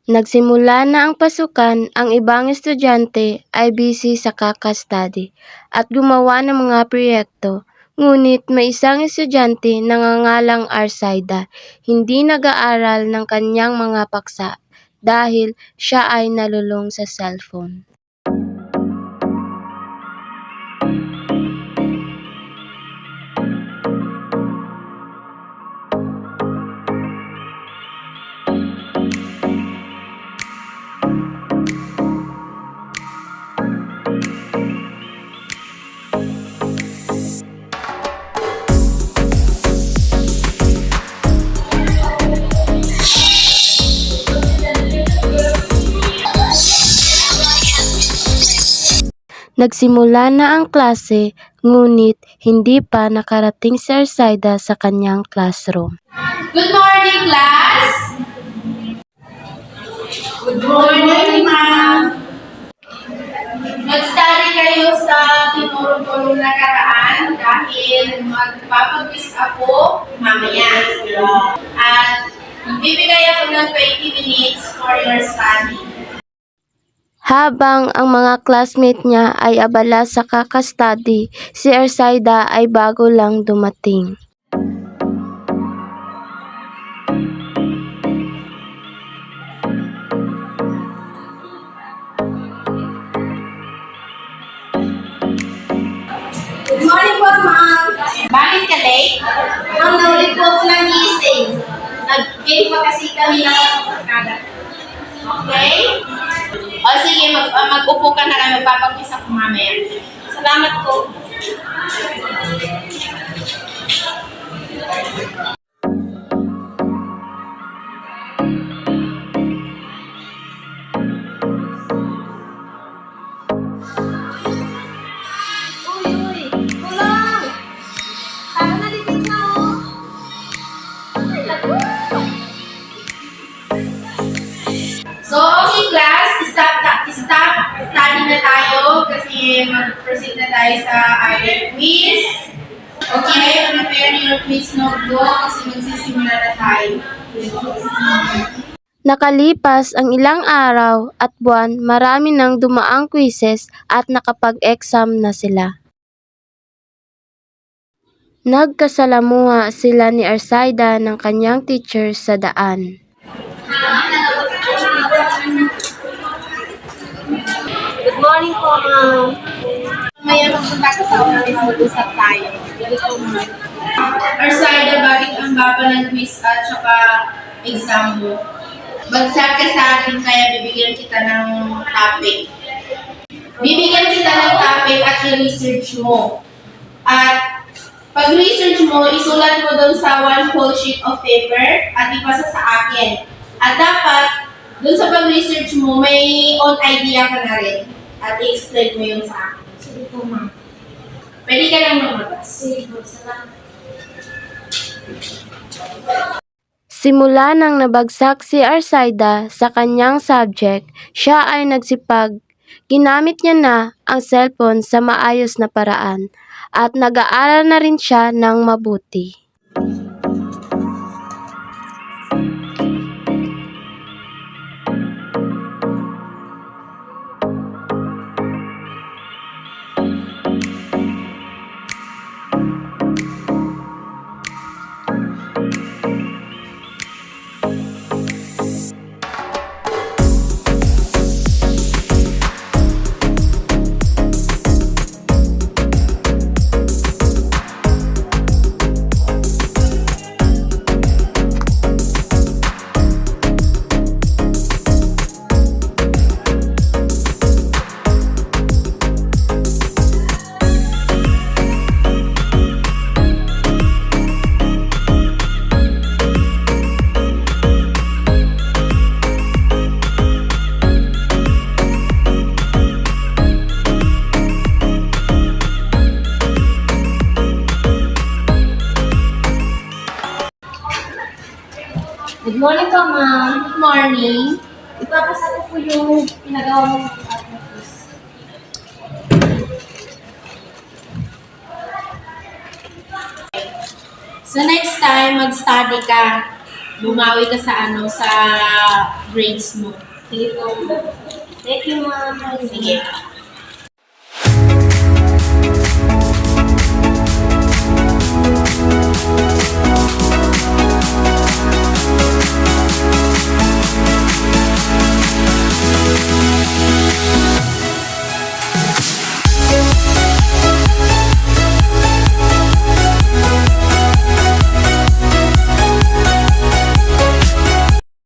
Nagsimula na ang pasukan, ang ibang estudyante ay busy sa kaka-study at gumawa ng mga proyekto. Ngunit may isang estudyante na nangangalang Arsaida, hindi nag-aaral ng kanyang mga paksa dahil siya ay nalulung sa cellphone. Nagsimula na ang klase, ngunit hindi pa nakarating si Arsaida sa kanyang classroom. Good morning, class! Good morning, ma'am! Mag-study kayo sa tinuro ko nung nakaraan dahil magpapag-quiz ako mamaya. At bibigay ako ng 20 minutes for your study. Habang ang mga classmate niya ay abala sa kaka-study, si Arsaida ay bago lang dumating. Good morning po, ma'am! Bakit ka late? Ma'am, naulit po ako ng gising. Nag-game pa kasi kami ng kada. Okay? O sige, mag-upo ka na lang. Magpapag-quiz ako mamaya. Salamat po. Uy, tulong! Tara na, litin na, oh! Ay, lago! So, okay class, stop study na tayo kasi mag-proceed na tayo sa ating quiz. Okay, prepare your quiz notebook kasi magsisimula na tayo. Nakalipas ang ilang araw at buwan, marami nang dumaang quizzes at nakapag-exam na sila. Nagkasalamuha sila ni Arsaida ng kanyang teacher sa daan. Good morning po, ma'am. Mamaya magpunta ka sa office, mag-usap tayo. Arsaida, bakit ang baba ng quiz at saka exam mo? Bagsak ka sa akin kaya bibigyan kita ng topic. Bibigyan kita ng topic at i-research mo. At pag-research mo, isulat mo doon sa one whole sheet of paper at ipasa sa akin. At dapat, doon sa pag-research mo, may own idea ka na rin. At i-explain mo yun sa akin. Sige po, ma'am. Pwede ka lang lumabas. Sige po, salamat. Simula nang nabagsak si Arsaida sa kanyang subject, siya ay nagsipag. Ginamit niya na ang cellphone sa maayos na paraan at nag-aaral na rin siya ng mabuti. Good morning po, ma'am. Good morning. Ipapasa ko po yung pinagawa mo sa ating quiz. So next time, mag-study ka. Bumawi ka sa grades mo. Sige po. Thank you, ma'am. Sige.